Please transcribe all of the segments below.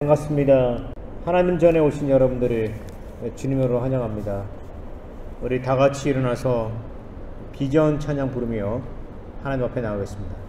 반갑습니다. 하나님 전에 오신 여러분들을 주님으로 환영합니다. 우리 다 같이 일어나서 비전 찬양 부르며 하나님 앞에 나가겠습니다.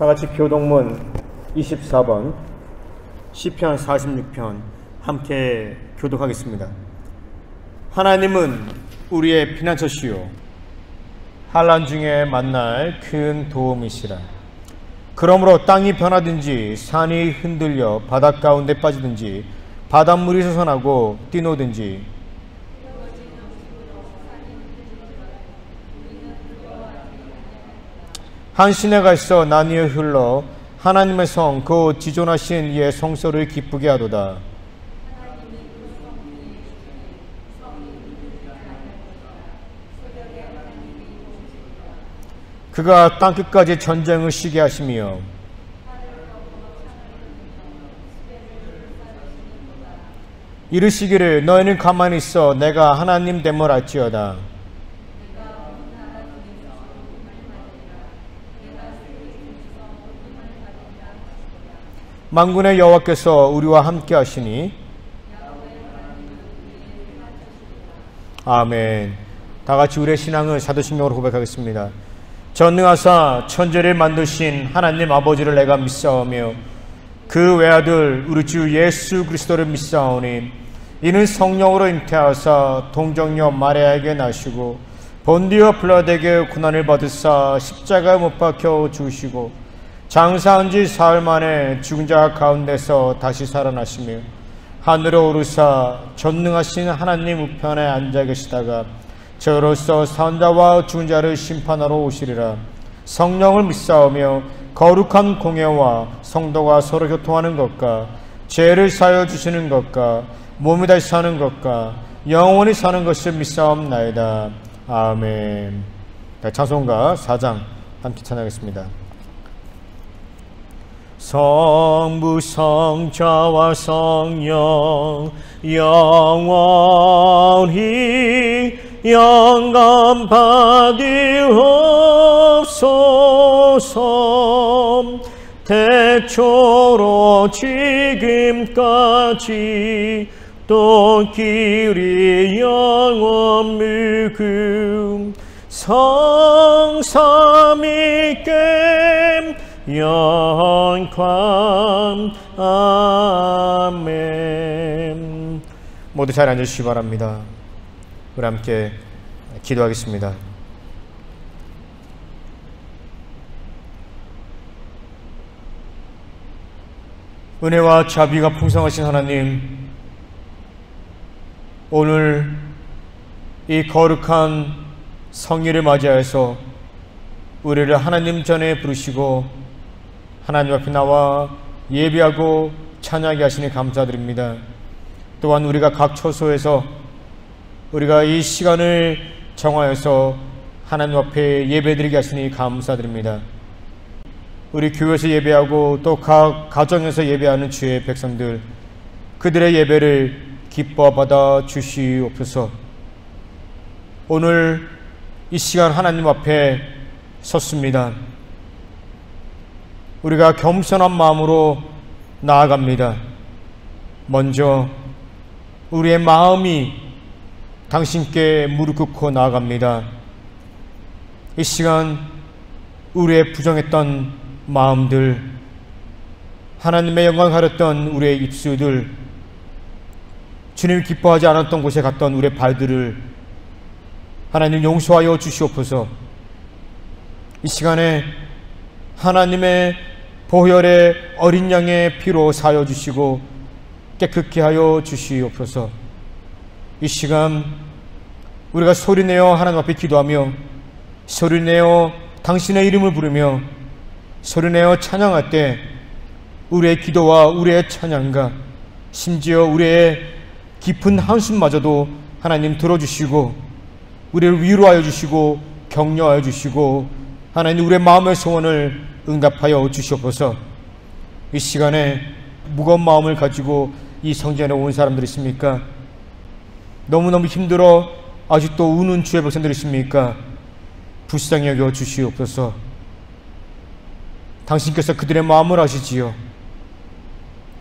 다같이 교동문 24번 시편 46편 함께 교독하겠습니다. 하나님은 우리의 피난처시요 환난 중에 만날 큰 도움이시라. 그러므로 땅이 변하든지 산이 흔들려 바닷 가운데 빠지든지 바닷물이 솟아나고 뛰노든지 한 시내가 있어 나뉘어 흘러 하나님의 성 그 지존하신 이의 성소를 기쁘게 하도다. 그가 땅끝까지 전쟁을 쉬게 하시며 이르시기를 너희는 가만히 있어 내가 하나님 됨을 알지어다. 만군의 여호와께서 우리와 함께 하시니 아멘. 다같이 우리의 신앙을 사도신경으로 고백하겠습니다. 전능하사 천지를 만드신 하나님 아버지를 내가 믿사오며 그 외아들 우리 주 예수 그리스도를 믿사오니 이는 성령으로 잉태하사 동정녀 마리아에게 나시고 본디오 빌라도에게 고난을 받으사 십자가에 못 박혀 죽으시고 장사한 지 사흘 만에 죽은 자 가운데서 다시 살아나시며 하늘에 오르사 전능하신 하나님 우편에 앉아 계시다가 저로서 산자와 죽은 자를 심판하러 오시리라. 성령을 믿사오며 거룩한 공예와 성도가 서로 교통하는 것과 죄를 사하여 주시는 것과 몸이 다시 사는 것과 영원히 사는 것을 믿사옵나이다. 아멘. 찬송가 4장 함께 찬양하겠습니다. 성부 성자와 성령 영원히 영감 받으옵소서. 태초로 지금까지 또 길이 영원 무금 성삼위께 영광. 아멘. 모두 잘 앉으시기 바랍니다. 우리 함께 기도하겠습니다. 은혜와 자비가 풍성하신 하나님, 오늘 이 거룩한 성일을 맞이해서 우리를 하나님 전에 부르시고 하나님 앞에 나와 예배하고 찬양하게 하시니 감사드립니다. 또한 우리가 각 처소에서 우리가 이 시간을 정하여서 하나님 앞에 예배드리게 하시니 감사드립니다. 우리 교회에서 예배하고 또 각 가정에서 예배하는 주의 백성들, 그들의 예배를 기뻐 받아 주시옵소서. 오늘 이 시간 하나님 앞에 섰습니다. 우리가 겸손한 마음으로 나아갑니다. 먼저 우리의 마음이 당신께 무릎 꿇고 나아갑니다. 이 시간 우리의 부정했던 마음들, 하나님의 영광 가렸던 우리의 입술들, 주님 기뻐하지 않았던 곳에 갔던 우리의 발들을 하나님 용서하여 주시옵소서. 이 시간에 하나님의 보혈의 어린 양의 피로 사여 주시고 깨끗게 하여 주시옵소서. 이 시간 우리가 소리내어 하나님 앞에 기도하며, 소리내어 당신의 이름을 부르며, 소리내어 찬양할 때 우리의 기도와 우리의 찬양과 심지어 우리의 깊은 한숨마저도 하나님 들어주시고 우리를 위로하여 주시고 격려하여 주시고 하나님 우리의 마음의 소원을 응답하여 주시옵소서. 이 시간에 무거운 마음을 가지고 이 성전에 온 사람들 있습니까? 너무너무 힘들어 아직도 우는 주의 백성들 있습니까? 불쌍히 여겨 주시옵소서. 당신께서 그들의 마음을 아시지요.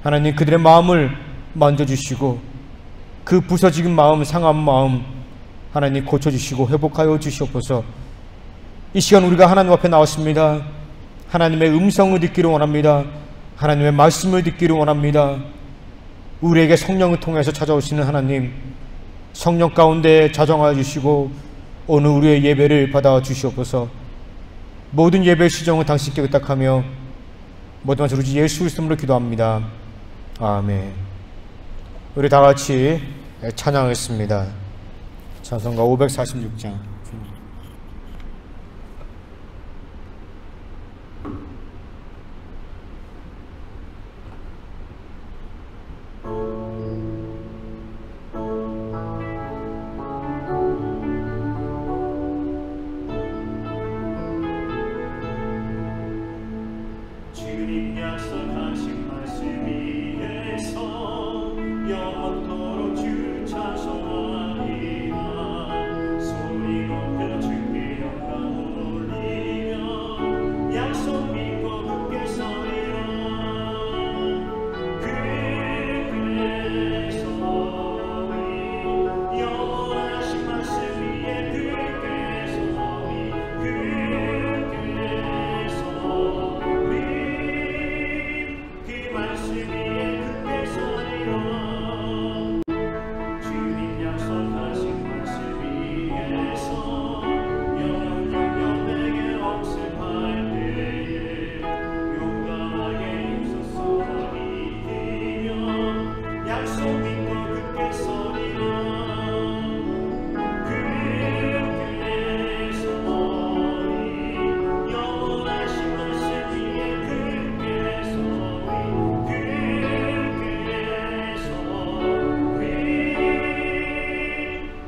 하나님 그들의 마음을 만져주시고 그 부서진 마음, 상한 마음 하나님 고쳐주시고 회복하여 주시옵소서. 이 시간 우리가 하나님 앞에 나왔습니다. 하나님의 음성을 듣기를 원합니다. 하나님의 말씀을 듣기를 원합니다. 우리에게 성령을 통해서 찾아오시는 하나님, 성령 가운데 자정하여 주시고 오늘 우리의 예배를 받아 주시옵소서. 모든 예배의 시정은 당신께 의탁하며 모든 것을 우리 예수 그리스도로 기도합니다. 아멘. 우리 다 같이 찬양하겠습니다. 찬송가 546장. 주님 약속하신 말씀 위에서 영원토록 주 찬송하리라. 소리 높여 주께 영광을 올리며 약속 믿고 굳게 서리라. 굳게 서리 영원하신 말씀 위에 굳게 서리 굳게 서리 그 말씀 위에 굳게 서리라. 주님 약속하신 말씀 위에서 영영 내게 억습할 때에 용감하게 힘써서 이기며 약속 믿고 굳게 서리라. 굳게 서리 영원하신 말씀 위에 굳게 서리 굳게 서리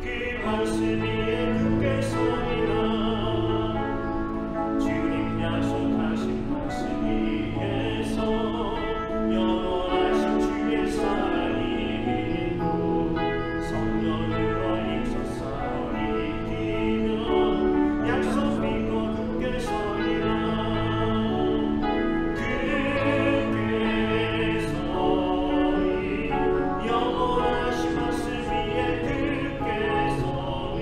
그 말씀 위에 굳게 서리라. 주님 약속하신 말씀 위에서 영원하신 주의 사랑이 믿고 성령으로 힘써서 이기며 약속 믿고 굳게 서리라. 굳게 서리 영원하신 말씀 위에 굳게 서리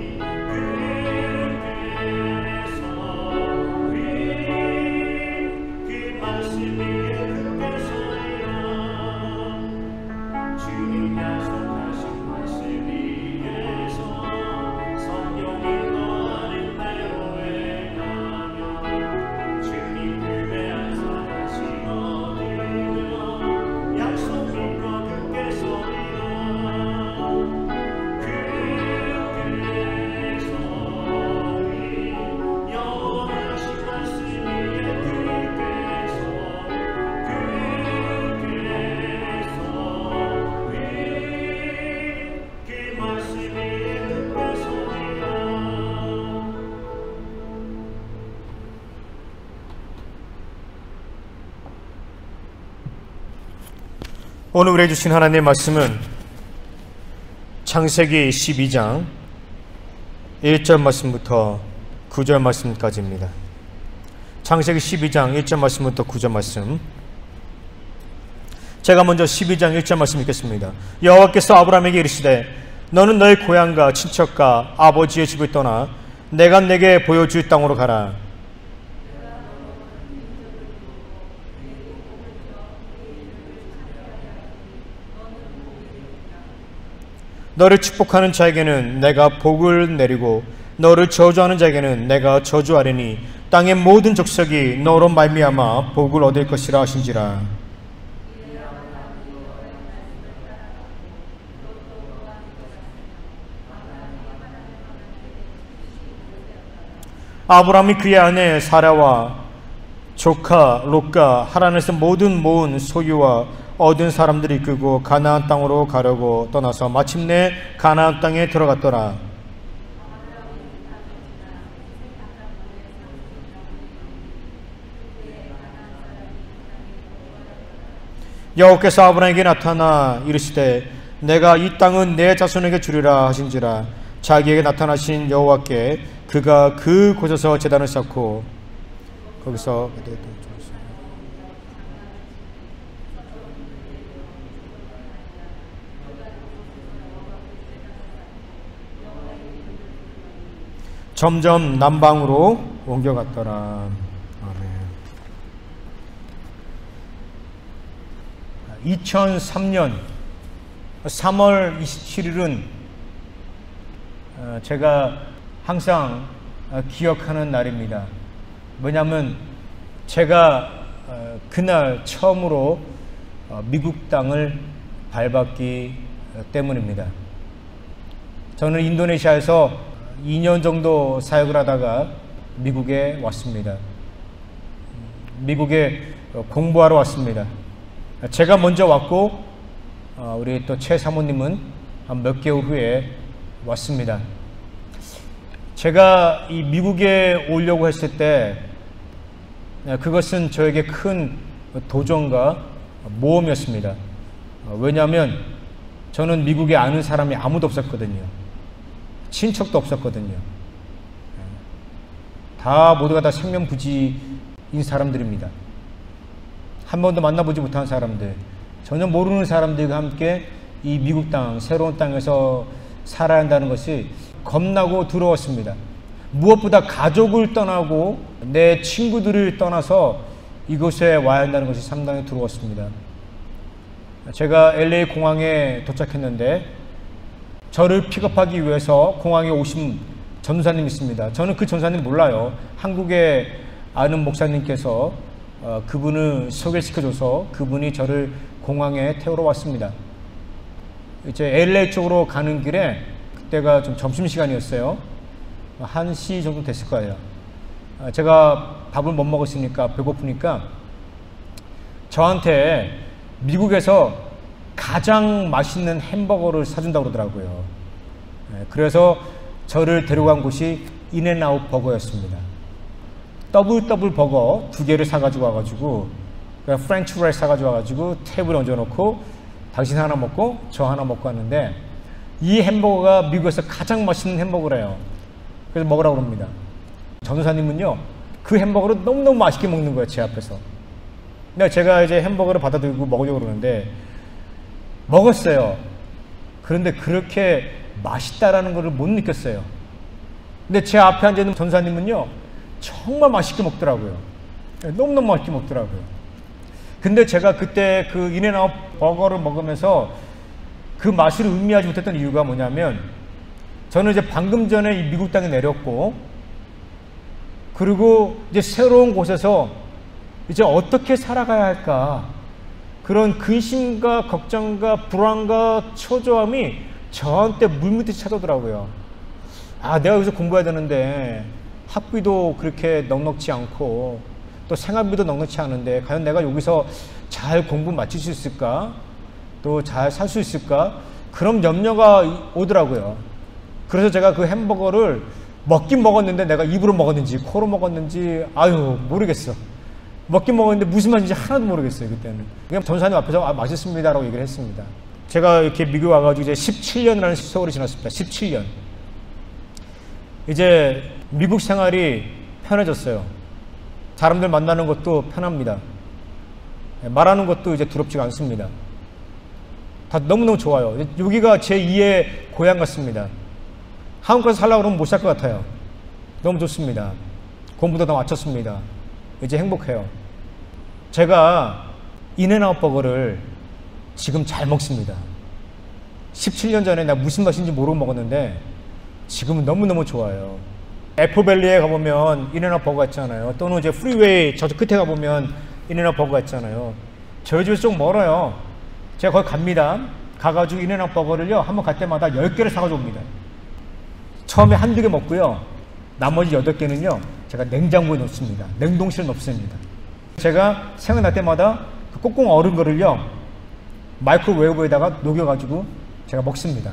오늘 우리에게 주신 하나님의 말씀은 창세기 12장 1절 말씀부터 9절 말씀까지입니다. 창세기 12장 1절 말씀부터 9절 말씀. 제가 먼저 12장 1절 말씀 읽겠습니다. 여호와께서 아브라함에게 이르시되 너는 너의 고향과 친척과 아버지의 집을 떠나 내가 내게 보여줄 땅으로 가라. 너를 축복하는 자에게는 내가 복을 내리고 너를 저주하는 자에게는 내가 저주하리니 땅의 모든 족속이 너로 말미암아 복을 얻을 것이라 하신지라. 아브라함이 그의 아내 사라와 조카 롯과 하란에서 모든 모은 소유와 얻은 사람들이 이끌고 가나안 땅으로 가려고 떠나서 마침내 가나안 땅에 들어갔더라. 여호와께서 아브라함에게 나타나 이르시되 내가 이 땅은 내 자손에게 주리라 하신지라. 자기에게 나타나신 여호와께 그가 그 곳에서 제단을 쌓고 거기서 점점 남방으로 옮겨갔더라. 아멘. 2003년 3월 27일은 제가 항상 기억하는 날입니다. 왜냐하면 제가 그날 처음으로 미국 땅을 밟았기 때문입니다. 저는 인도네시아에서 2년 정도 사역을 하다가 미국에 왔습니다. 미국에 공부하러 왔습니다. 제가 먼저 왔고 우리 또 최 사모님은 한 몇 개월 후에 왔습니다. 제가 이 미국에 오려고 했을 때 그것은 저에게 큰 도전과 모험이었습니다. 왜냐하면 저는 미국에 아는 사람이 아무도 없었거든요. 친척도 없었거든요. 모두가 다 생명부지인 사람들입니다. 한 번도 만나보지 못한 사람들, 전혀 모르는 사람들과 함께 이 미국 땅, 새로운 땅에서 살아야 한다는 것이 겁나고 두려웠습니다. 무엇보다 가족을 떠나고 내 친구들을 떠나서 이곳에 와야 한다는 것이 상당히 두려웠습니다. 제가 LA 공항에 도착했는데 저를 픽업하기 위해서 공항에 오신 전도사님이 있습니다. 저는 그 전도사님 몰라요. 한국에 아는 목사님께서 그분을 소개시켜줘서 그분이 저를 공항에 태우러 왔습니다. 이제 LA 쪽으로 가는 길에 그때가 좀 점심시간이었어요. 1시 정도 됐을 거예요. 제가 밥을 못 먹었으니까 배고프니까 저한테 미국에서 가장 맛있는 햄버거를 사준다고 그러더라고요. 그래서 저를 데려간 곳이 인앤아웃 버거였습니다. 더블 버거 2개를 사가지고 와가지고 프렌치 프라이 사가지고 와가지고 테이블에 얹어놓고 당신 하나 먹고 저 하나 먹고 왔는데 이 햄버거가 미국에서 가장 맛있는 햄버거래요. 그래서 먹으라고 합니다. 전도사님은요 그 햄버거를 너무너무 맛있게 먹는 거예요. 제 앞에서. 근데 제가 이제 햄버거를 받아들고 먹으려고 그러는데 먹었어요. 그런데 그렇게 맛있다라는 것을 못 느꼈어요. 근데 제 앞에 앉아있는 전사님은요 정말 맛있게 먹더라고요. 너무너무 맛있게 먹더라고요. 근데 제가 그때 그 인앤아웃 버거를 먹으면서 그 맛을 음미하지 못했던 이유가 뭐냐면 저는 이제 방금 전에 이 미국 땅에 내렸고 그리고 이제 새로운 곳에서 이제 어떻게 살아가야 할까 그런 근심과 걱정과 불안과 초조함이 저한테 물밑에 찾아오더라고요. 내가 여기서 공부해야 되는데 학비도 그렇게 넉넉지 않고 또 생활비도 넉넉지 않은데 과연 내가 여기서 잘 공부 마칠 수 있을까? 또 잘 살 수 있을까? 그런 염려가 오더라고요. 그래서 제가 그 햄버거를 먹긴 먹었는데 내가 입으로 먹었는지 코로 먹었는지 모르겠어. 먹긴 먹었는데 무슨 맛인지 하나도 모르겠어요. 그때는 그냥 전사님 앞에서 맛있습니다라고 얘기를 했습니다. 제가 이렇게 미국 와가지고 이제 17년이라는 세월이 지났습니다. 17년. 이제 미국 생활이 편해졌어요. 사람들 만나는 것도 편합니다. 말하는 것도 이제 두렵지가 않습니다. 다 너무너무 좋아요. 여기가 제 2의 고향 같습니다. 한국 가서 살려고 그러면 못 살 것 같아요. 너무 좋습니다. 공부도 다 마쳤습니다. 이제 행복해요. 제가 인앤아웃 버거를 지금 잘 먹습니다. 17년 전에 나 무슨 맛인지 모르고 먹었는데 지금은 너무너무 좋아요. 애플밸리에 가보면 인앤아웃 버거가 있잖아요. 또는 이제 프리웨이 저쪽 끝에 가보면 인앤아웃 버거가 있잖아요. 저희 집에서 좀 멀어요. 제가 거기 갑니다. 가가지고 인앤아웃 버거를요, 한번 갈 때마다 10개를 사가지고 옵니다. 처음에 한두 개 먹고요, 나머지 8개는요 제가 냉장고에 넣습니다. 냉동실에 넣습니다. 제가 생각날 때마다 그 꼭꼭 얼은 거를요 마이크로웨이브에다가 녹여가지고 제가 먹습니다.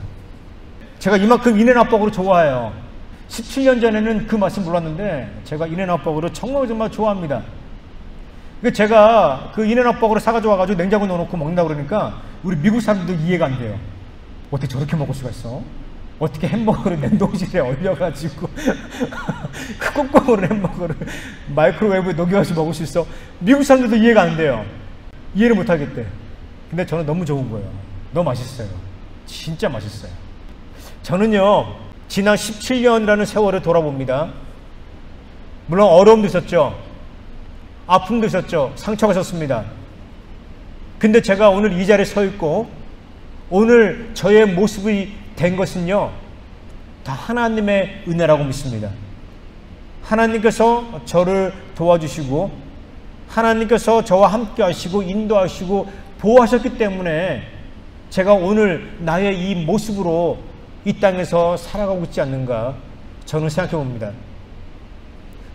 제가 이만큼 인앤아웃 버거를 좋아해요. 17년 전에는 그 맛을 몰랐는데 제가 인앤아웃 버거를 정말 좋아합니다. 제가 그 인앤아웃 버거를 사가지고 와가지고 냉장고에 넣어놓고 먹는다고 그러니까 우리 미국 사람들도 이해가 안 돼요. 어떻게 저렇게 먹을 수가 있어? 어떻게 햄버거를 냉동실에 얼려가지고 그 꼭꼭 얼은 햄버거를 마이크로웨이브에 녹여가지고 먹을 수 있어? 미국 사람들도 이해가 안 돼요. 이해를 못 하겠대. 근데 저는 너무 좋은 거예요. 너무 맛있어요. 진짜 맛있어요. 저는요 지난 17년이라는 세월을 돌아봅니다. 물론 어려움도 있었죠. 아픔도 있었죠. 상처가 있었습니다. 근데 제가 오늘 이 자리에 서 있고 오늘 저의 모습이 된 것은요 다 하나님의 은혜라고 믿습니다. 하나님께서 저를 도와주시고 하나님께서 저와 함께 하시고 인도하시고 보호하셨기 때문에 제가 오늘 나의 이 모습으로 이 땅에서 살아가고 있지 않는가 저는 생각해 봅니다.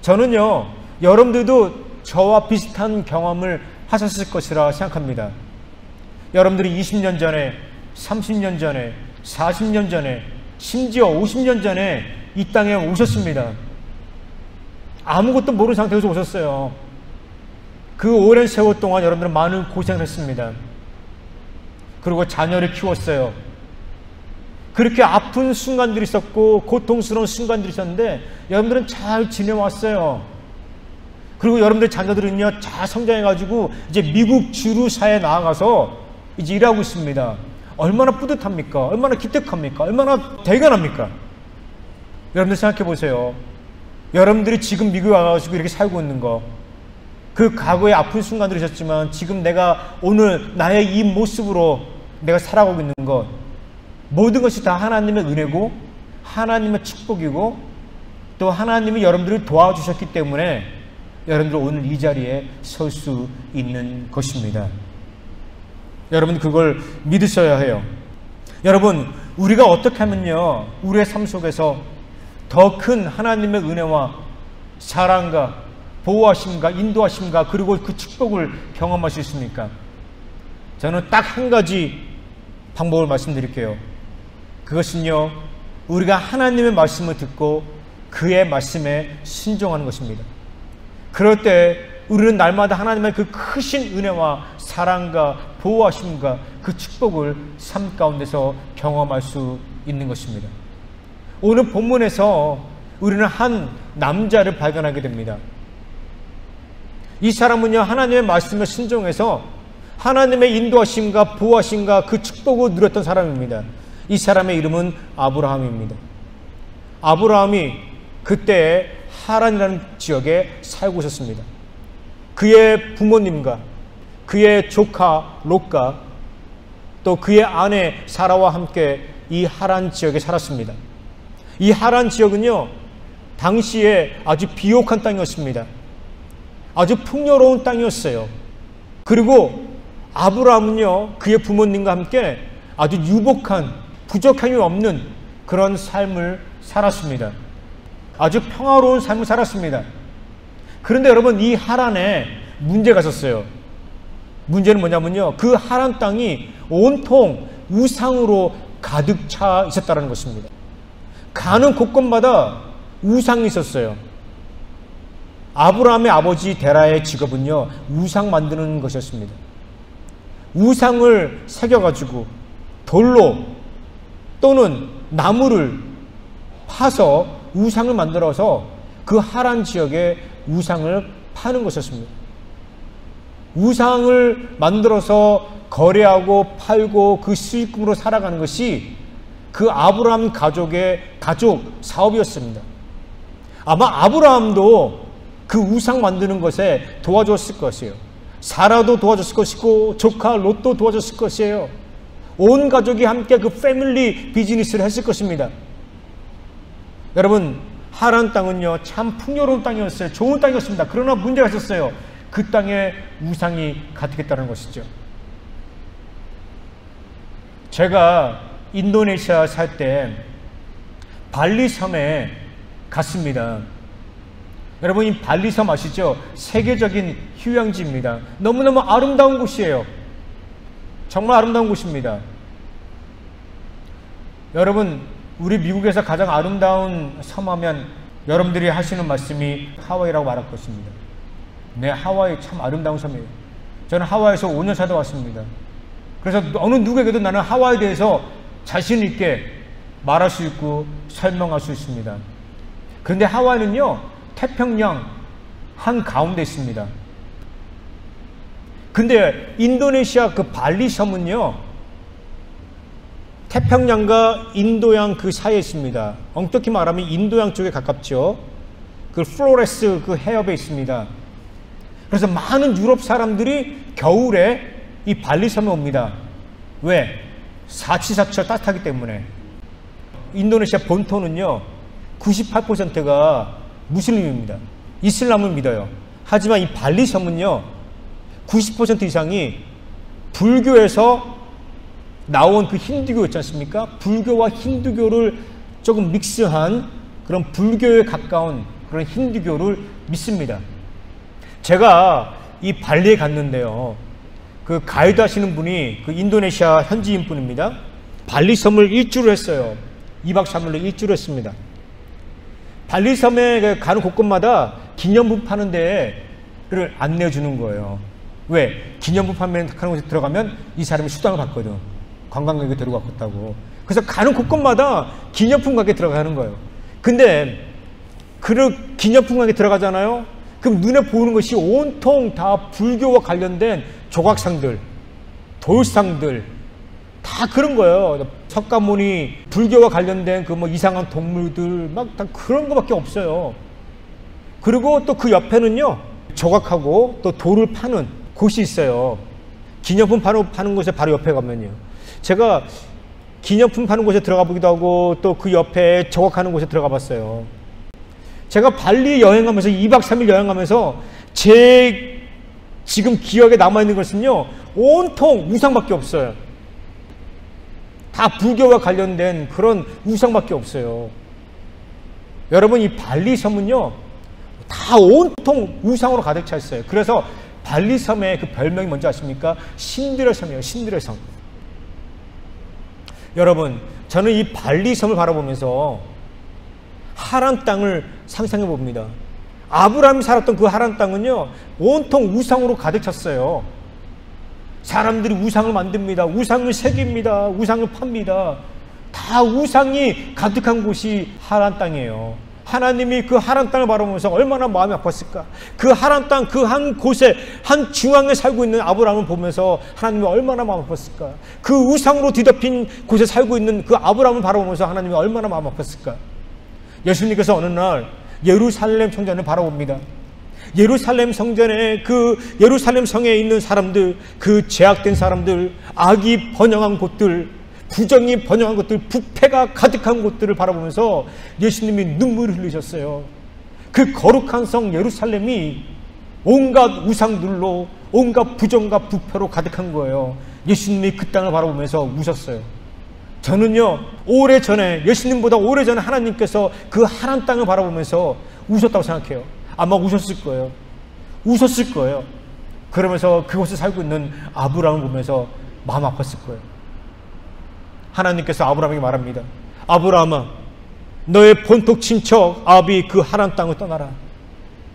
저는요 여러분들도 저와 비슷한 경험을 하셨을 것이라 생각합니다. 여러분들이 20년 전에 30년 전에 40년 전에 심지어 50년 전에 이 땅에 오셨습니다. 아무것도 모르는 상태에서 오셨어요. 그 오랜 세월 동안 여러분들은 많은 고생을 했습니다. 그리고 자녀를 키웠어요. 그렇게 아픈 순간들이 있었고 고통스러운 순간들이 있었는데 여러분들은 잘 지내왔어요. 그리고 여러분들 자녀들은요 잘 성장해가지고 이제 미국 주류사에 나아가서 이제 일하고 있습니다. 얼마나 뿌듯합니까? 얼마나 기특합니까? 얼마나 대견합니까? 여러분들 생각해 보세요. 여러분들이 지금 미국에 와가지고 이렇게 살고 있는 거, 그 과거에 아픈 순간들이 있었지만 지금 내가 오늘 나의 이 모습으로 내가 살아가고 있는 것, 모든 것이 다 하나님의 은혜고 하나님의 축복이고 또 하나님이 여러분들을 도와주셨기 때문에 여러분들 오늘 이 자리에 설 수 있는 것입니다. 여러분 그걸 믿으셔야 해요. 여러분 우리가 어떻게 하면요 우리의 삶 속에서 더 큰 하나님의 은혜와 사랑과 보호하심과 인도하심과 그리고 그 축복을 경험할 수 있습니까? 저는 딱 한 가지 방법을 말씀드릴게요. 그것은요 우리가 하나님의 말씀을 듣고 그의 말씀에 순종하는 것입니다. 그럴 때 우리는 날마다 하나님의 그 크신 은혜와 사랑과 보호하심과 그 축복을 삶 가운데서 경험할 수 있는 것입니다. 오늘 본문에서 우리는 한 남자를 발견하게 됩니다. 이 사람은요 하나님의 말씀에 순종해서 하나님의 인도하심과 보호하심과 그 축복을 누렸던 사람입니다. 이 사람의 이름은 아브라함입니다. 아브라함이 그때 하란이라는 지역에 살고 있었습니다. 그의 부모님과 그의 조카 롯과 또 그의 아내 사라와 함께 이 하란 지역에 살았습니다. 이 하란 지역은요 당시에 아주 비옥한 땅이었습니다. 아주 풍요로운 땅이었어요. 그리고 아브라함은요 그의 부모님과 함께 아주 유복한 부족함이 없는 그런 삶을 살았습니다. 아주 평화로운 삶을 살았습니다. 그런데 여러분 이 하란에 문제가 있었어요. 문제는 뭐냐면요 그 하란 땅이 온통 우상으로 가득 차 있었다는 것입니다. 가는 곳곳마다 우상이 있었어요. 아브라함의 아버지 데라의 직업은요, 우상 만드는 것이었습니다. 우상을 새겨가지고 돌로 또는 나무를 파서 우상을 만들어서 그 하란 지역에 우상을 파는 것이었습니다. 우상을 만들어서 거래하고 팔고 그 수익금으로 살아가는 것이 그 아브라함 가족의 가족 사업이었습니다. 아마 아브라함도 그 우상 만드는 것에 도와줬을 것이에요. 사라도 도와줬을 것이고 조카 롯도 도와줬을 것이에요. 온 가족이 함께 그 패밀리 비즈니스를 했을 것입니다. 여러분, 하란 땅은요 참 풍요로운 땅이었어요. 좋은 땅이었습니다. 그러나 문제가 있었어요. 그 땅에 우상이 가득했다는 것이죠. 제가 인도네시아 살 때 발리섬에 갔습니다. 여러분, 이 발리섬 아시죠? 세계적인 휴양지입니다. 너무너무 아름다운 곳이에요. 정말 아름다운 곳입니다. 여러분, 우리 미국에서 가장 아름다운 섬 하면 여러분들이 하시는 말씀이 하와이라고 말할 것입니다. 네, 하와이 참 아름다운 섬이에요. 저는 하와이에서 5년 살다 왔습니다. 그래서 어느 누구에게도 나는 하와이에 대해서 자신 있게 말할 수 있고 설명할 수 있습니다. 그런데 하와이는요, 태평양 한가운데 있습니다. 근데 인도네시아 그 발리 섬은요, 태평양과 인도양 그 사이에 있습니다. 엄격히 말하면 인도양 쪽에 가깝죠. 그 플로레스 그 해협에 있습니다. 그래서 많은 유럽 사람들이 겨울에 이 발리 섬에 옵니다. 왜? 사치사철 따뜻하기 때문에. 인도네시아 본토는요 98%가 무슬림입니다. 이슬람을 믿어요. 하지만 이 발리 섬은요 90% 이상이 불교에서 나온 그 힌두교 있지 않습니까? 불교와 힌두교를 조금 믹스한 그런 불교에 가까운 그런 힌두교를 믿습니다. 제가 이 발리에 갔는데요, 그 가이드 하시는 분이 그 인도네시아 현지인 분입니다. 발리 섬을 일주를 했어요. 2박 3일로 일주를 했습니다. 발리 섬에 가는 곳곳마다 기념품 파는 데를 안내해 주는 거예요. 왜? 기념품 판매하는 곳에 들어가면 이 사람이 수당을 받거든. 관광객이 데리고 갔다고. 그래서 가는 곳곳마다 기념품 가게 들어가는 거예요. 근데 그 기념품 가게 들어가잖아요. 그럼 눈에 보이는 것이 온통 다 불교와 관련된 조각상들, 돌상들, 다 그런 거예요. 석가모니, 불교와 관련된 그 뭐 이상한 동물들, 막 다 그런 거밖에 없어요. 그리고 또 그 옆에는요, 조각하고 또 돌을 파는 곳이 있어요. 기념품 파는 곳에 바로 옆에 가면요. 제가 기념품 파는 곳에 들어가 보기도 하고 또 그 옆에 조각하는 곳에 들어가 봤어요. 제가 발리 여행하면서 2박 3일 여행하면서 제 지금 기억에 남아있는 것은요, 온통 우상밖에 없어요. 다 불교와 관련된 그런 우상밖에 없어요. 여러분, 이 발리 섬은요 다 온통 우상으로 가득 차 있어요. 그래서 발리 섬의 그 별명이 뭔지 아십니까? 신들의 섬이에요. 신들의 섬. 여러분, 저는 이 발리 섬을 바라보면서 하란 땅을 상상해 봅니다. 아브라함이 살았던 그 하란 땅은요 온통 우상으로 가득 찼어요. 사람들이 우상을 만듭니다. 우상을 새깁니다. 우상을 팝니다. 다 우상이 가득한 곳이 하란 땅이에요. 하나님이 그 하란 땅을 바라보면서 얼마나 마음이 아팠을까. 그 하란 땅 그 한 곳에 한 중앙에 살고 있는 아브라함을 보면서 하나님이 얼마나 마음 아팠을까. 그 우상으로 뒤덮인 곳에 살고 있는 그 아브라함을 바라보면서 하나님이 얼마나 마음 아팠을까. 예수님께서 어느 날 예루살렘 성전을 바라봅니다. 예루살렘 성전에 그 예루살렘 성에 있는 사람들, 그 제약된 사람들, 악이 번영한 곳들, 부정이 번영한 곳들, 부패가 가득한 곳들을 바라보면서 예수님이 눈물을 흘리셨어요. 그 거룩한 성 예루살렘이 온갖 우상들로, 온갖 부정과 부패로 가득한 거예요. 예수님이 그 땅을 바라보면서 우셨어요. 저는요 오래전에, 예수님보다 오래전에 하나님께서 그 하란 땅을 바라보면서 우셨다고 생각해요. 아마 우셨을 거예요. 우셨을 거예요. 그러면서 그곳에 살고 있는 아브라함을 보면서 마음 아팠을 거예요. 하나님께서 아브라함에게 말합니다. 아브라함아, 너의 본토 친척 아비 그 하란 땅을 떠나라.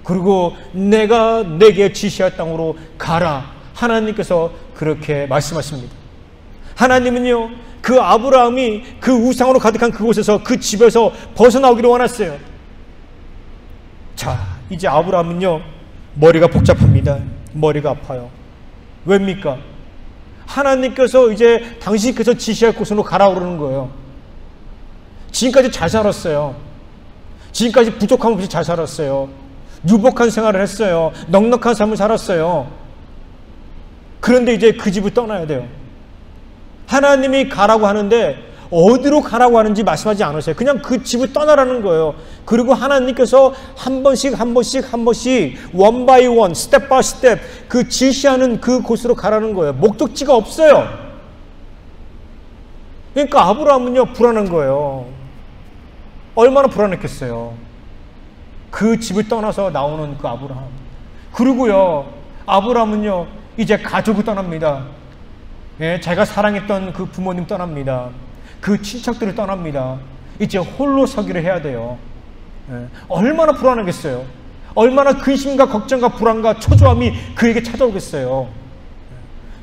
그리고 내가 내게 지시할 땅으로 가라. 하나님께서 그렇게 말씀하십니다. 하나님은요, 그 아브라함이 그 우상으로 가득한 그곳에서, 그 집에서 벗어나오기를 원했어요. 자, 이제 아브라함은요, 머리가 복잡합니다. 머리가 아파요. 왜입니까? 하나님께서 이제 당신께서 지시할 곳으로 가라 그러는 거예요. 지금까지 잘 살았어요. 지금까지 부족함 없이 잘 살았어요. 유복한 생활을 했어요. 넉넉한 삶을 살았어요. 그런데 이제 그 집을 떠나야 돼요. 하나님이 가라고 하는데 어디로 가라고 하는지 말씀하지 않으세요. 그냥 그 집을 떠나라는 거예요. 그리고 하나님께서 한 번씩 원 바이 원, 스텝 바이 스텝 그 지시하는 그 곳으로 가라는 거예요. 목적지가 없어요. 그러니까 아브라함은요, 불안한 거예요. 얼마나 불안했겠어요. 그 집을 떠나서 나오는 그 아브라함. 그리고요, 아브라함은요, 이제 가족을 떠납니다. 예, 자기가 사랑했던 그 부모님 떠납니다. 그 친척들을 떠납니다. 이제 홀로 서기를 해야 돼요. 예, 얼마나 불안하겠어요. 얼마나 근심과 걱정과 불안과 초조함이 그에게 찾아오겠어요.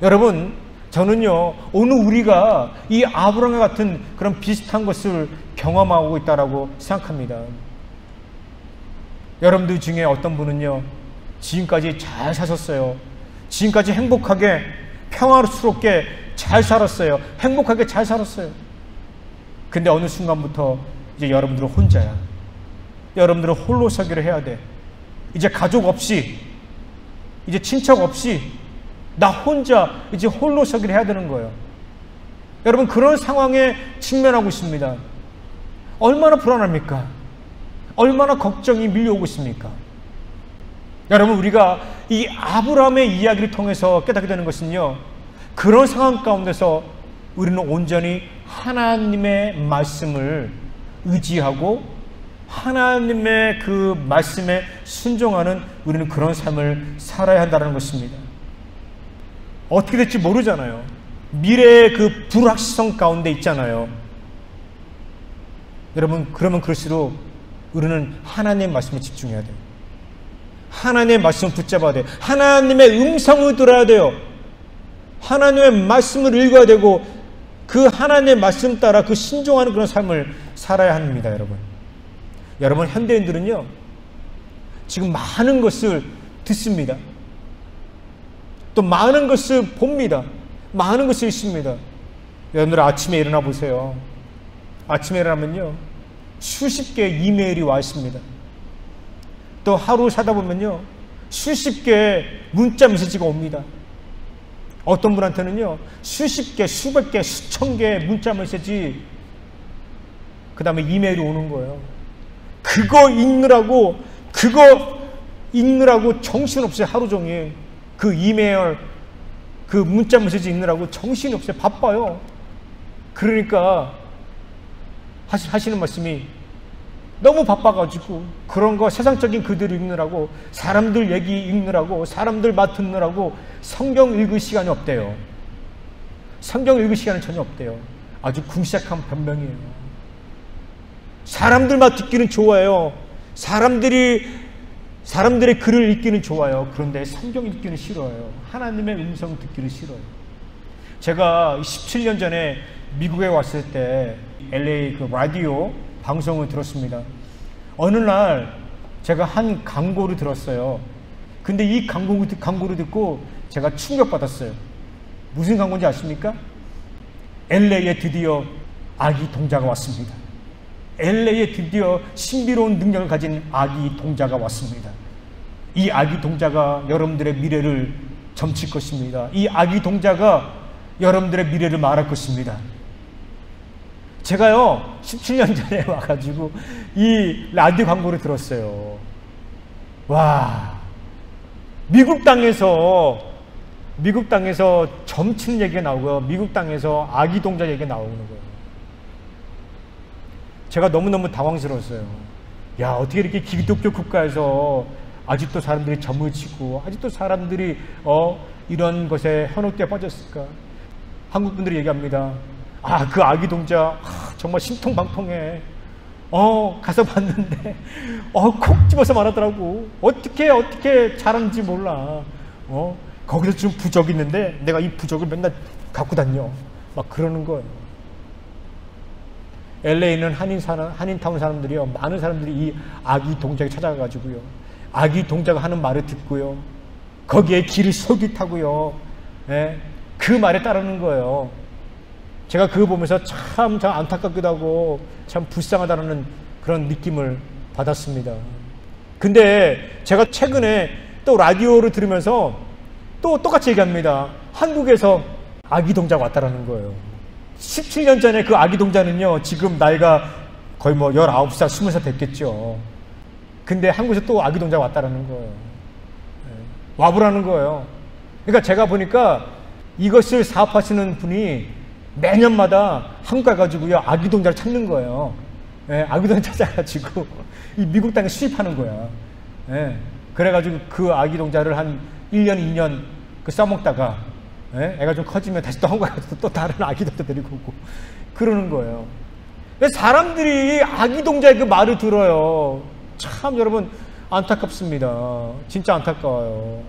여러분, 저는요, 오늘 우리가 이 아브라함과 같은 그런 비슷한 것을 경험하고 있다고 생각합니다. 여러분들 중에 어떤 분은요, 지금까지 잘 사셨어요. 지금까지 행복하게 평화스럽게 잘 살았어요. 행복하게 잘 살았어요. 근데 어느 순간부터 이제 여러분들은 혼자야. 여러분들은 홀로 서기를 해야 돼. 이제 가족 없이, 이제 친척 없이 나 혼자 이제 홀로 서기를 해야 되는 거예요. 여러분, 그런 상황에 직면하고 있습니다. 얼마나 불안합니까? 얼마나 걱정이 밀려오고 있습니까? 여러분, 우리가 이 아브라함의 이야기를 통해서 깨닫게 되는 것은요, 그런 상황 가운데서 우리는 온전히 하나님의 말씀을 의지하고 하나님의 그 말씀에 순종하는 우리는 그런 삶을 살아야 한다는 것입니다. 어떻게 될지 모르잖아요. 미래의 그 불확실성 가운데 있잖아요. 여러분, 그러면 그럴수록 우리는 하나님의 말씀에 집중해야 돼요. 하나님의 말씀을 붙잡아야 돼요. 하나님의 음성을 들어야 돼요. 하나님의 말씀을 읽어야 되고 그 하나님의 말씀 따라 그 신종하는 그런 삶을 살아야 합니다. 여러분, 현대인들은요, 지금 많은 것을 듣습니다. 또 많은 것을 봅니다. 많은 것을 읽습니다. 여러분들 아침에 일어나 보세요. 아침에 일어나면요, 수십 개의 이메일이 와 있습니다. 또 하루 사다 보면요, 수십 개의 문자 메시지가 옵니다. 어떤 분한테는요, 수십 개, 수백 개, 수천 개의 문자 메시지, 그 다음에 이메일이 오는 거예요. 그거 읽느라고 정신없어요. 하루 종일 그 이메일, 그 문자 메시지 읽느라고 정신이 없어요. 바빠요. 그러니까 하시는 말씀이 너무 바빠가지고 그런 거 세상적인 글들 읽느라고, 사람들 얘기 읽느라고, 사람들 말 듣느라고 성경 읽을 시간이 없대요. 성경 읽을 시간은 전혀 없대요. 아주 궁색한 변명이에요. 사람들 말 듣기는 좋아요. 사람들의 글을 읽기는 좋아요. 그런데 성경 읽기는 싫어요. 하나님의 음성 듣기는 싫어요. 제가 17년 전에 미국에 왔을 때 LA 그 라디오 방송을 들었습니다. 어느 날 제가 한 광고를 들었어요. 근데 이 광고를 듣고 제가 충격받았어요. 무슨 광고인지 아십니까? LA에 드디어 아기 동자가 왔습니다. LA에 드디어 신비로운 능력을 가진 아기 동자가 왔습니다. 이 아기 동자가 여러분들의 미래를 점칠 것입니다. 이 아기 동자가 여러분들의 미래를 말할 것입니다. 제가요, 17년 전에 와가지고 이 라디오 광고를 들었어요. 와, 미국 땅에서 점치는 얘기가 나오고요, 미국 땅에서 아기 동자 얘기가 나오는 거예요. 제가 너무너무 당황스러웠어요. 야, 어떻게 이렇게 기독교 국가에서 아직도 사람들이 점을 치고 아직도 사람들이 이런 것에 현혹되어 빠졌을까? 한국 분들이 얘기합니다. 아, 그 아기 동자 정말 신통방통해. 가서 봤는데 콕 집어서 말하더라고. 어떻게 잘하는지 몰라. 거기서 지금 부적이 있는데 내가 이 부적을 맨날 갖고 다녀. 막 그러는 거예요. LA는 한인타운 사람들이요, 많은 사람들이 이 아기 동작에 찾아가가지고요, 아기 동작 하는 말을 듣고요, 거기에 귀를 솔깃하고요, 예, 그 말에 따르는 거예요. 제가 그거 보면서 참 안타깝기도 하고 참 불쌍하다는 그런 느낌을 받았습니다. 근데 제가 최근에 또 라디오를 들으면서 또 똑같이 얘기합니다. 한국에서 아기 동자가 왔다라는 거예요. 17년 전에 그 아기 동자는요, 지금 나이가 거의 뭐 19살, 20살 됐겠죠. 근데 한국에서 또 아기 동자가 왔다라는 거예요. 와보라는 거예요. 그러니까 제가 보니까 이것을 사업하시는 분이 매년마다 한국 가가지고요, 아기 동자를 찾는 거예요. 아기 동자 찾아가지고 이 미국 땅에 수입하는 거야. 그래가지고 그 아기 동자를 한 1년, 2년 써먹다가 애가 좀 커지면 다시 또 한국에 가서 또 다른 아기 동자 데리고 오고 그러는 거예요. 사람들이 아기 동자의 그 말을 들어요. 참 여러분 안타깝습니다. 진짜 안타까워요.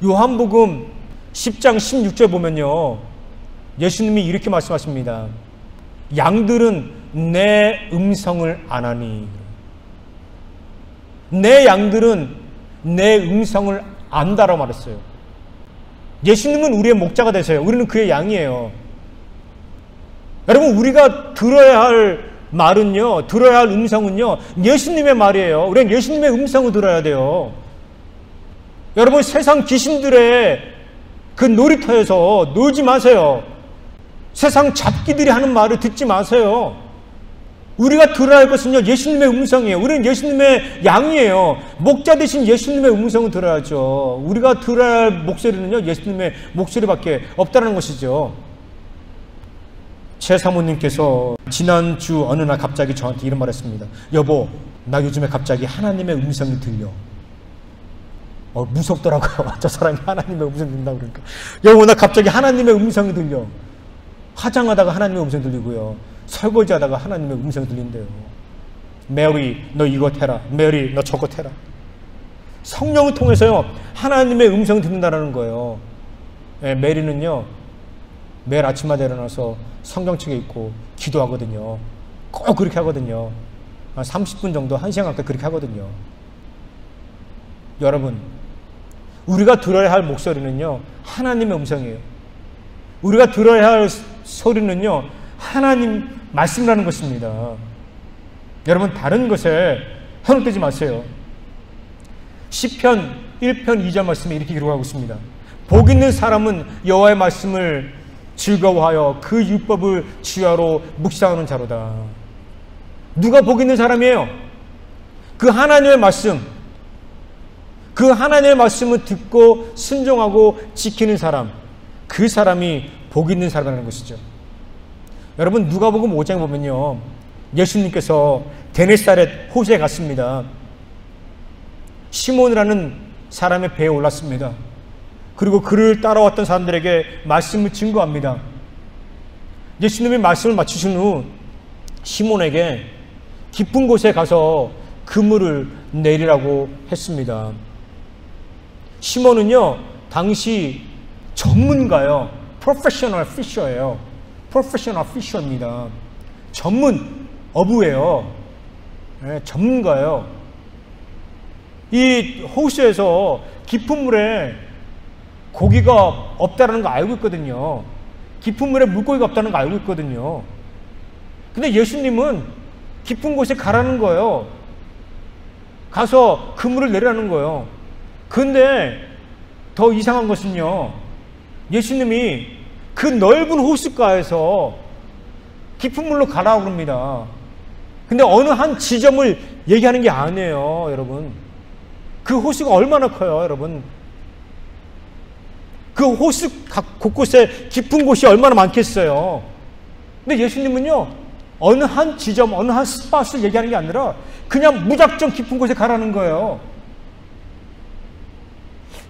요한복음 10장 16절 보면요, 예수님이 이렇게 말씀하십니다. 양들은 내 음성을 안 하니. 내 양들은 내 음성을 안다라고 말했어요. 예수님은 우리의 목자가 되세요. 우리는 그의 양이에요. 여러분, 우리가 들어야 할 말은요, 들어야 할 음성은요, 예수님의 말이에요. 우리는 예수님의 음성을 들어야 돼요. 여러분, 세상 귀신들의 그 놀이터에서 놀지 마세요. 세상 잡기들이 하는 말을 듣지 마세요. 우리가 들어야 할 것은요, 예수님의 음성이에요. 우리는 예수님의 양이에요. 목자 되신 예수님의 음성을 들어야죠. 우리가 들어야 할 목소리는요, 예수님의 목소리밖에 없다는 것이죠. 제 사모님께서 지난주 어느 날 갑자기 저한테 이런 말 했습니다. 여보, 나 요즘에 갑자기 하나님의 음성이 들려. 무섭더라고요. 저 사람이 하나님의 음성 듣는다고 그러니까. 여보, 나 갑자기 하나님의 음성이 들려. 화장하다가 하나님의 음성 들리고요, 설거지하다가 하나님의 음성이 들린대요. 메리, 너 이것 해라. 메리, 너 저것 해라. 성령을 통해서요, 하나님의 음성을 듣는다는 거예요. 메리는요, 매일 아침마다 일어나서 성경책에 읽고 기도하거든요. 꼭 그렇게 하거든요. 한 30분 정도, 1시간 가까이 그렇게 하거든요. 여러분, 우리가 들어야 할 목소리는요, 하나님의 음성이에요. 우리가 들어야 할 소리는요, 하나님 말씀이라는 것입니다. 여러분, 다른 것에 현혹되지 마세요. 시편 1편 2절 말씀에 이렇게 기록하고 있습니다. 복 있는 사람은 여호와의 말씀을 즐거워하여 그 율법을 주야로 묵상하는 자로다. 누가 복 있는 사람이에요? 그 하나님의 말씀, 그 하나님의 말씀을 듣고 순종하고 지키는 사람, 그 사람이 복 있는 사람이라는 것이죠. 여러분, 누가복음 5장에 보면요, 예수님께서 게네사렛 호수에 갔습니다. 시몬이라는 사람의 배에 올랐습니다. 그리고 그를 따라왔던 사람들에게 말씀을 증거합니다. 예수님이 말씀을 마치신 후 시몬에게 깊은 곳에 가서 그물을 내리라고 했습니다. 시몬은요, 당시 전문가요, 프로페셔널 피셔예요. 프로페셔널 피셔입니다. 전문 어부예요. 전문가예요. 이 호수에서 깊은 물에 고기가 없다는 거 알고 있거든요. 깊은 물에 물고기가 없다는 거 알고 있거든요. 근데 예수님은 깊은 곳에 가라는 거예요. 가서 그물을 내라는 거예요. 근데 더 이상한 것은요, 예수님이 그 넓은 호숫가에서 깊은 물로 가라고 그럽니다. 근데 어느 한 지점을 얘기하는 게 아니에요, 여러분. 그 호수가 얼마나 커요, 여러분. 그 호수 각 곳곳에 깊은 곳이 얼마나 많겠어요. 근데 예수님은요, 어느 한 지점, 어느 한 스팟을 얘기하는 게 아니라 그냥 무작정 깊은 곳에 가라는 거예요.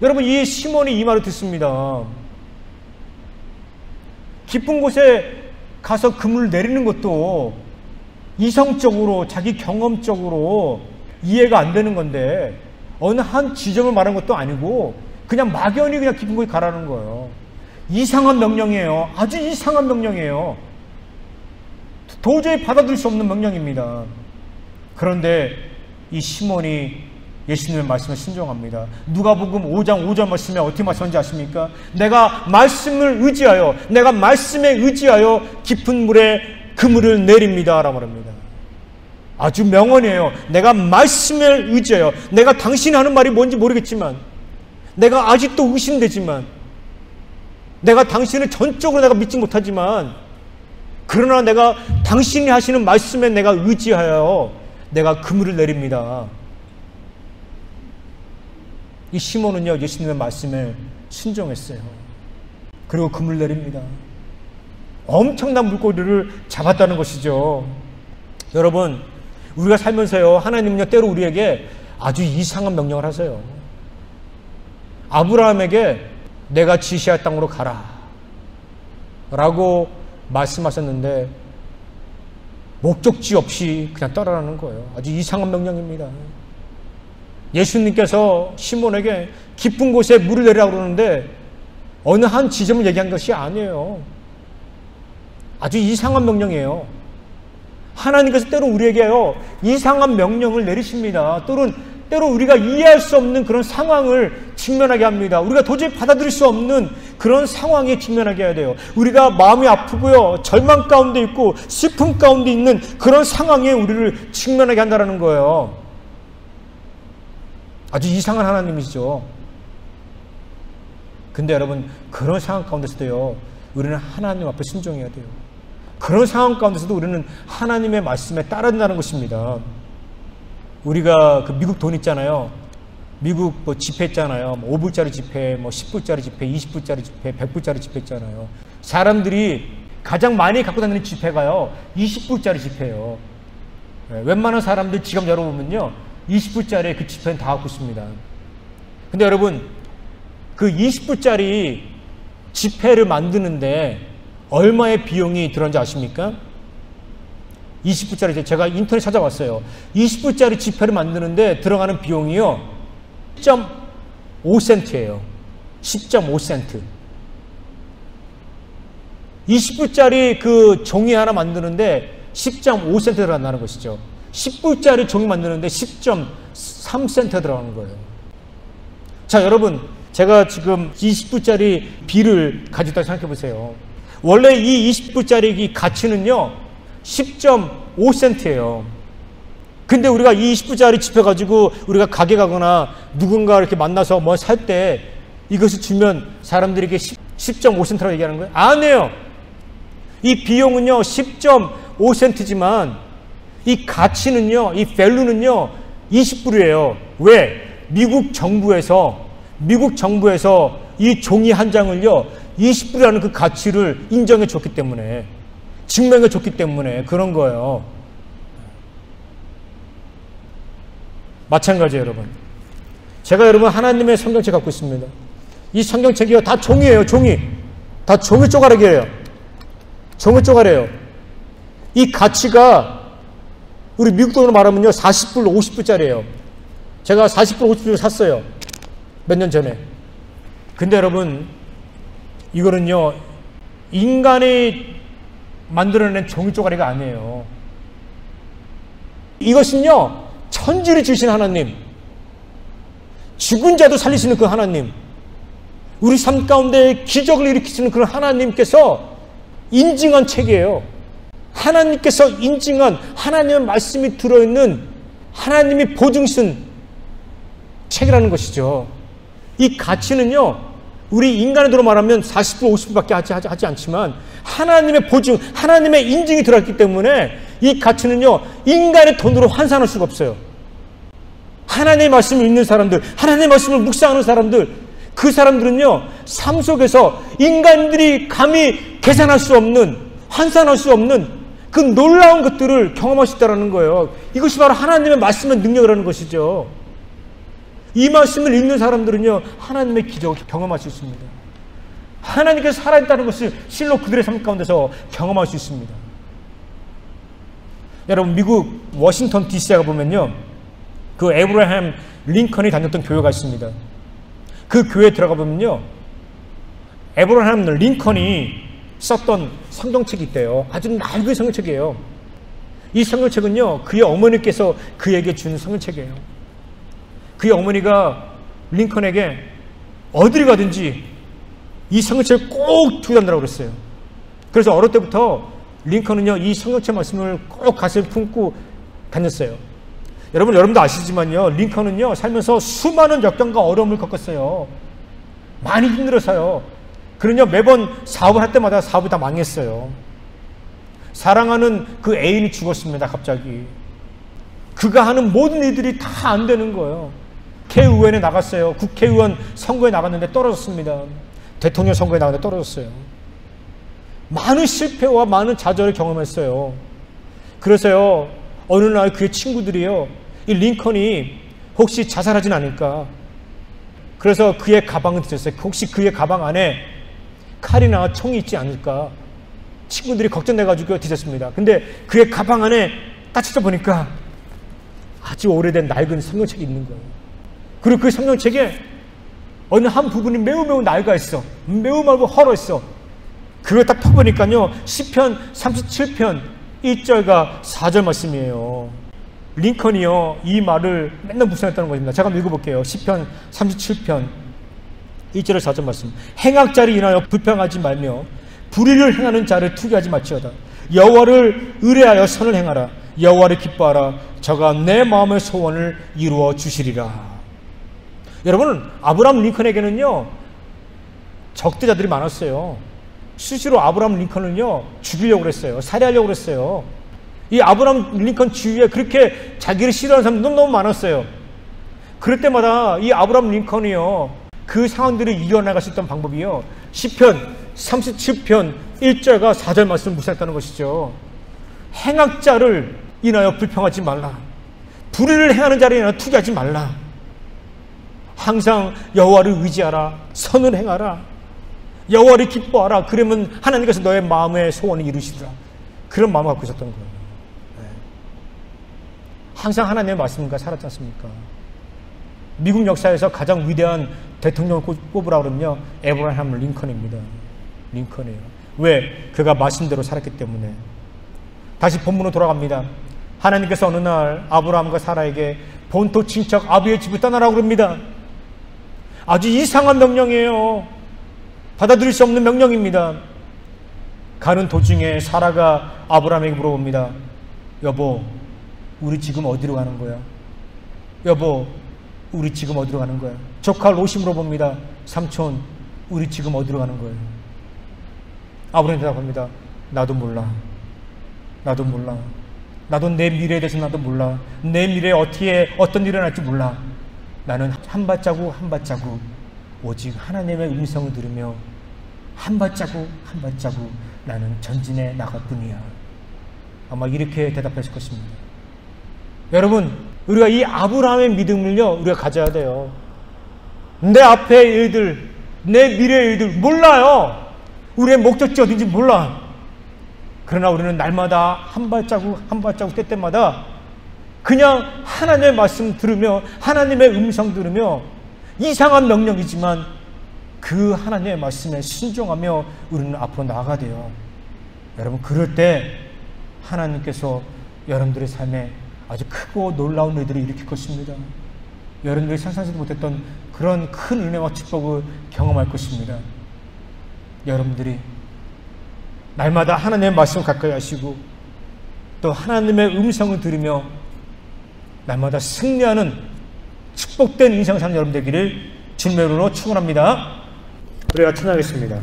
여러분, 이 시몬이 이 말을 듣습니다. 깊은 곳에 가서 그물을 내리는 것도 이성적으로 자기 경험적으로 이해가 안 되는 건데 어느 한 지점을 말한 것도 아니고 그냥 막연히 그냥 깊은 곳에 가라는 거예요. 이상한 명령이에요. 아주 이상한 명령이에요. 도저히 받아들일 수 없는 명령입니다. 그런데 이 시몬이 예수님의 말씀에 순종합니다. 누가복음 5장 5절 말씀에 어떻게 말씀하는지 아십니까? 내가 말씀을 의지하여, 내가 말씀에 의지하여 깊은 물에 그물을 내립니다 라고 말합니다. 아주 명언이에요. 내가 말씀에 의지하여, 내가 당신이 하는 말이 뭔지 모르겠지만, 내가 아직도 의심되지만, 내가 당신을 전적으로 내가 믿지 못하지만, 그러나 내가 당신이 하시는 말씀에 내가 의지하여 내가 그물을 내립니다. 이 시몬은요, 예수님의 말씀에 순종했어요. 그리고 그물을 내립니다. 엄청난 물고기를 잡았다는 것이죠. 여러분, 우리가 살면서요, 하나님은요, 때로 우리에게 아주 이상한 명령을 하세요. 아브라함에게 내가 지시할 땅으로 가라 라고 말씀하셨는데 목적지 없이 그냥 떠나라는 거예요. 아주 이상한 명령입니다. 예수님께서 시몬에게 깊은 곳에 물을 내리라고 그러는데 어느 한 지점을 얘기한 것이 아니에요. 아주 이상한 명령이에요. 하나님께서 때로 우리에게요, 이상한 명령을 내리십니다. 때로 우리가 이해할 수 없는 그런 상황을 직면하게 합니다. 우리가 도저히 받아들일 수 없는 그런 상황에 직면하게 해야 돼요. 우리가 마음이 아프고요, 절망 가운데 있고 슬픔 가운데 있는 그런 상황에 우리를 직면하게 한다는 거예요. 아주 이상한 하나님이시죠. 근데 여러분, 그런 상황 가운데서도요, 우리는 하나님 앞에 순종해야 돼요. 그런 상황 가운데서도 우리는 하나님의 말씀에 따라야 된다는 것입니다. 우리가 그 미국 돈 있잖아요. 미국 뭐 지폐 있잖아요. 5불짜리 지폐, 뭐 10불짜리 지폐, 20불짜리 지폐, 100불짜리 지폐 있잖아요. 사람들이 가장 많이 갖고 다니는 지폐가요, 20불짜리 지폐예요. 웬만한 사람들 지갑 열어보면요, 20불짜리 그 지폐는 다 갖고 있습니다. 근데 여러분, 그 20불짜리 지폐를 만드는데 얼마의 비용이 들었는지 아십니까? 20불짜리, 제가 인터넷 찾아봤어요. 20불짜리 지폐를 만드는데 들어가는 비용이요, 10.5센트예요. 10.5센트. 20불짜리 그 종이 하나 만드는데 10.5센트 들어간다는 것이죠. 10불짜리 종이 만드는데 10.3센트 들어가는 거예요. 자, 여러분, 제가 지금 20불짜리 비를 가지고 있다고 생각해 보세요. 원래 이 20불짜리 이 가치는요, 10.5센트예요. 근데 우리가 이 20불짜리 지폐 가지고 우리가 가게 가거나 누군가 이렇게 만나서 뭐 살 때 이것을 주면 사람들에게 10.5센트라고 얘기하는 거예요? 아니에요. 이 비용은요, 10.5센트지만 이 가치는요, 이 밸류는요, 20불이에요. 왜? 미국 정부에서 이 종이 한 장을요, 20불이라는 그 가치를 인정해 줬기 때문에, 증명해 줬기 때문에 그런 거예요. 마찬가지예요, 여러분. 제가 여러분 하나님의 성경책 갖고 있습니다. 이 성경책이요, 다 종이에요, 종이. 다 종이 쪼가리예요. 종이 쪼가리예요. 이 가치가 우리 미국 돈으로 말하면요, 40불, 50불짜리예요. 제가 40불, 50불 샀어요. 몇 년 전에. 근데 여러분, 이거는요, 인간이 만들어낸 종이 쪼가리가 아니에요. 이것은요, 천지를 지으신 하나님, 죽은 자도 살리시는 그 하나님, 우리 삶 가운데 기적을 일으키시는 그런 하나님께서 인증한 책이에요. 하나님께서 인증한 하나님의 말씀이 들어있는 하나님이 보증쓴 책이라는 것이죠. 이 가치는요, 우리 인간의 돈으로 말하면 40불, 50불밖에 하지 않지만 하나님의 보증, 하나님의 인증이 들어있기 때문에 이 가치는요, 인간의 돈으로 환산할 수가 없어요. 하나님의 말씀을 읽는 사람들, 하나님의 말씀을 묵상하는 사람들, 그 사람들은요, 삶 속에서 인간들이 감히 계산할 수 없는, 환산할 수 없는 그 놀라운 것들을 경험할 수 있다는 거예요. 이것이 바로 하나님의 말씀의 능력이라는 것이죠. 이 말씀을 읽는 사람들은요, 하나님의 기적을 경험할 수 있습니다. 하나님께서 살아있다는 것을 실로 그들의 삶 가운데서 경험할 수 있습니다. 여러분, 미국 워싱턴 DC에 가보면요, 그 에브라함 링컨이 다녔던 교회가 있습니다. 그 교회에 들어가 보면요, 에브라함 링컨이 썼던 성경책이 있대요. 아주 낡은 성경책이에요. 이 성경책은요, 그의 어머니께서 그에게 준 성경책이에요. 그의 어머니가 링컨에게 어디를 가든지 이 성경책을 꼭 두고 다니라고 그랬어요. 그래서 어릴 때부터 링컨은요, 이 성경책 말씀을 꼭 가슴에 품고 다녔어요. 여러분도 아시지만요, 링컨은요, 살면서 수많은 역경과 어려움을 겪었어요. 많이 힘들어서요. 그러냐, 매번 사업을 할 때마다 사업이 다 망했어요. 사랑하는 그 애인이 죽었습니다, 갑자기. 그가 하는 모든 일들이 다 안 되는 거예요. 개의원에 나갔어요. 국회의원 선거에 나갔는데 떨어졌습니다. 대통령 선거에 나갔는데 떨어졌어요. 많은 실패와 많은 좌절을 경험했어요. 그래서요, 어느 날 그의 친구들이요, 이 링컨이 혹시 자살하진 않을까, 그래서 그의 가방을 뒤졌어요. 혹시 그의 가방 안에 칼이나 총이 있지 않을까, 친구들이 걱정돼가지고 뒤졌습니다. 근데 그의 가방 안에 딱 찾아보니까 아주 오래된 낡은 성경책이 있는 거예요. 그리고 그 성경책에 어느 한 부분이 매우 낡아있어. 매우 헐어있어. 그걸 딱 펴보니까요, 시편 37편 1절과 4절 말씀이에요. 링컨이요, 이 말을 맨날 묵상했다는 것입니다. 제가 한번 읽어볼게요. 시편 37편 1절에 4절 말씀. 행악자를 인하여 불평하지 말며 불의를 행하는 자를 투기하지 말지어다. 여호와를 의뢰하여 선을 행하라. 여호와를 기뻐하라. 저가 내 마음의 소원을 이루어 주시리라. 여러분, 아브라함 링컨에게는요, 적대자들이 많았어요. 수시로 아브라함 링컨을요, 죽이려고 그랬어요. 살해하려고 그랬어요. 이 아브라함 링컨 주위에 그렇게 자기를 싫어하는 사람들 너무 많았어요. 그럴 때마다 이 아브라함 링컨이요, 그 상황들을 이겨나갈 수 있던 방법이요, 시편 37편 1절과 4절 말씀을 묵상했다는 것이죠. 행악자를 인하여 불평하지 말라. 불의를 행하는 자를 인하여 투기하지 말라. 항상 여호와를 의지하라. 선을 행하라. 여호와를 기뻐하라. 그러면 하나님께서 너의 마음의 소원을 이루시리라. 그런 마음을 갖고 있었던 거예요. 네. 항상 하나님의 말씀과 살았지 않습니까? 미국 역사에서 가장 위대한 대통령을 꼽으라 그러면요, 에브라함 링컨입니다. 링컨이에요. 왜? 그가 말씀대로 살았기 때문에. 다시 본문으로 돌아갑니다. 하나님께서 어느 날 아브라함과 사라에게 본토 친척 아비의 집을 떠나라고 그럽니다. 아주 이상한 명령이에요. 받아들일 수 없는 명령입니다. 가는 도중에 사라가 아브라함에게 물어봅니다. 여보, 우리 지금 어디로 가는 거야? 여보, 우리 지금 어디로 가는 거야? 조카 롯이 물어봅니다. 삼촌, 우리 지금 어디로 가는 거예요? 아브라함이 대답합니다. 나도 몰라. 나도 몰라. 나도 내 미래에 대해서 나도 몰라. 내 미래에 어떤 일이 일어날지 몰라. 나는 한 발자국 한 발자국 오직 하나님의 음성을 들으며 한 발자국 한 발자국 나는 전진해 나갈 뿐이야. 아마 이렇게 대답했을 것입니다. 여러분, 우리가 이 아브라함의 믿음을요, 우리가 가져야 돼요. 내 앞의 일들, 내 미래의 일들 몰라요. 우리의 목적지 어딘지 몰라. 그러나 우리는 날마다 한 발자국 한 발자국 뗄 때마다 그냥 하나님의 말씀 들으며 하나님의 음성 들으며 이상한 명령이지만 그 하나님의 말씀에 순종하며 우리는 앞으로 나아가야 돼요. 여러분, 그럴 때 하나님께서 여러분들의 삶에 아주 크고 놀라운 일들을 일으킬 것입니다. 여러분들이 상상하지도 못했던 그런 큰 은혜와 축복을 경험할 것입니다. 여러분들이 날마다 하나님의 말씀을 가까이 하시고 또 하나님의 음성을 들으며 날마다 승리하는 축복된 인생 사는 여러분 되기를 주님의 이름으로 축원합니다. 우리가 찬양하겠습니다.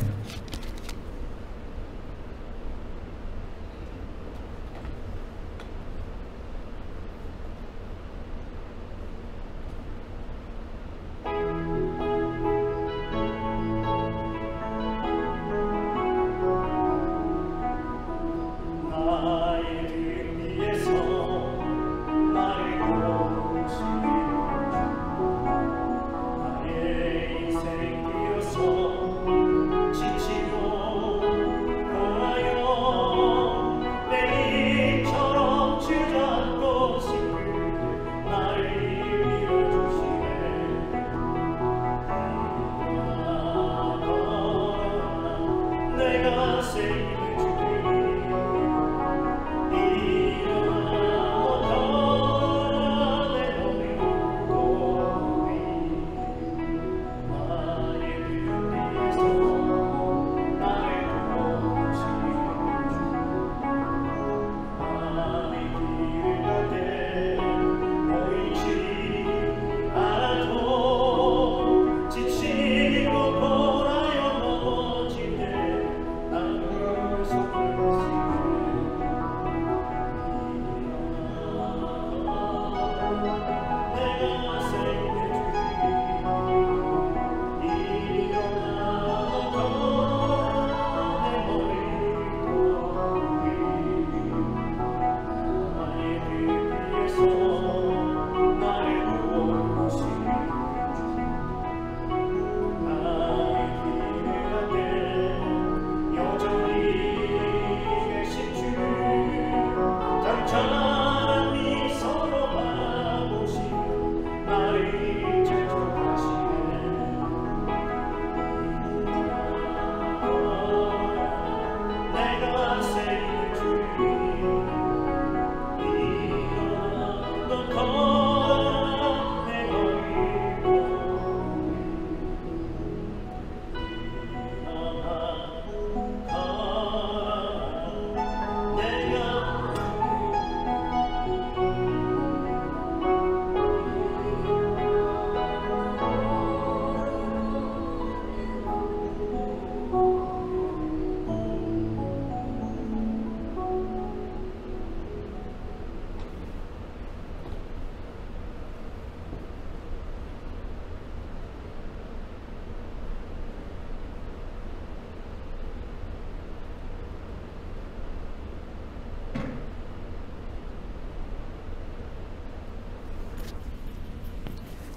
나의 인생 뛰어서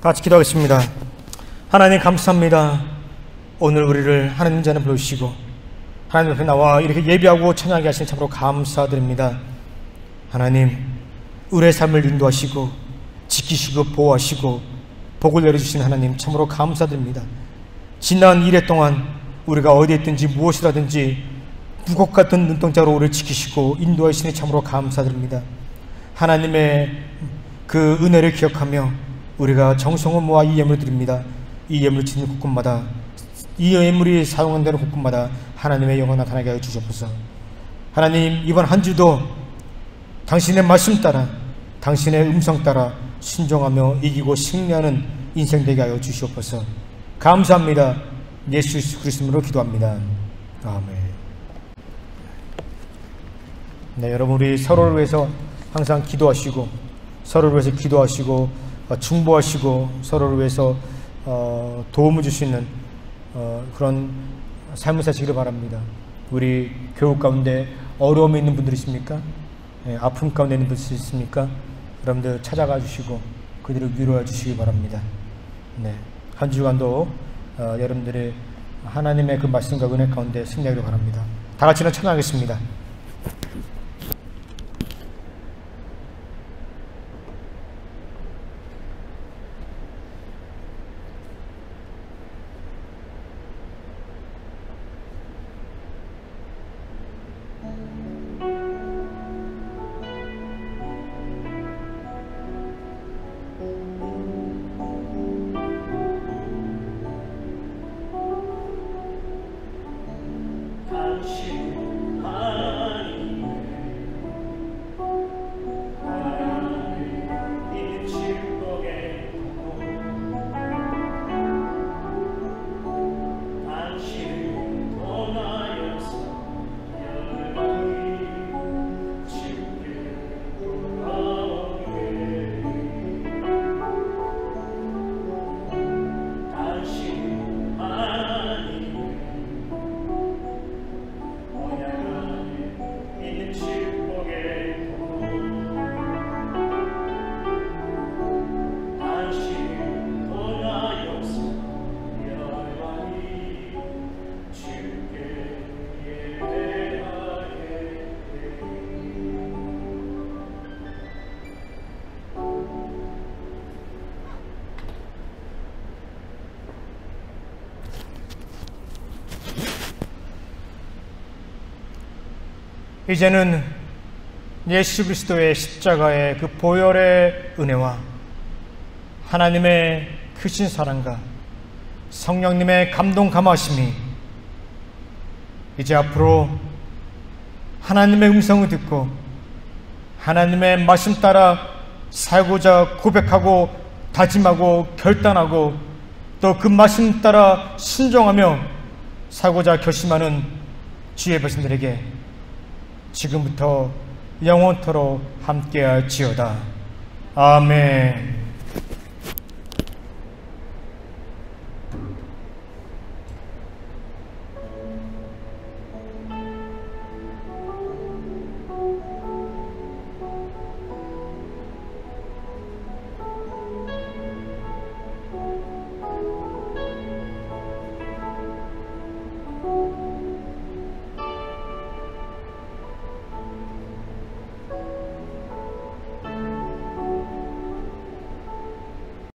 같이 기도하겠습니다. 하나님 감사합니다. 오늘 우리를 하나님 전에 부르시고 하나님 앞에 나와 이렇게 예배하고 찬양하게 하시니 참으로 감사드립니다. 하나님, 우리의 삶을 인도하시고 지키시고 보호하시고 복을 내려주신 하나님 참으로 감사드립니다. 지난 1회 동안 우리가 어디에 있든지 무엇을 하든지 무것 같은 눈동자로 우리를 지키시고 인도하시니 참으로 감사드립니다. 하나님의 그 은혜를 기억하며 우리가 정성을 모아 이 예물을 드립니다. 이 예물을 드리는 곳곳마다, 이 예물이 사용되는 곳곳마다 하나님의 영광 나타나게 하여 주시옵소서. 하나님, 이번 한 주도 당신의 말씀 따라, 당신의 음성 따라 순종하며 이기고 승리하는 인생 되게 하여 주시옵소서. 감사합니다. 예수 그리스도로 기도합니다. 아멘. 네, 여러분, 우리 서로를 위해서 항상 기도하시고, 서로를 위해서 기도하시고, 중보하시고, 서로를 위해서 도움을 줄 수 있는 그런 삶을 사시기를 바랍니다. 우리 교육 가운데 어려움이 있는 분들 있습니까? 네, 아픔 가운데 있는 분들 있습니까? 여러분들 찾아가 주시고 그들을 위로해 주시기 바랍니다. 네, 한 주간도 여러분들의 하나님의 그 말씀과 은혜 가운데 승리하기를 바랍니다. 다 같이는 찬양하겠습니다. 이제는 예수 그리스도의 십자가의 그 보혈의 은혜와 하나님의 크신 사랑과 성령님의 감동 감화심이 이제 앞으로 하나님의 음성을 듣고 하나님의 말씀 따라 살고자 고백하고 다짐하고 결단하고 또 그 말씀 따라 순종하며 살고자 결심하는 주의 백성들에게 지금부터 영원토록 함께할지어다. 아멘.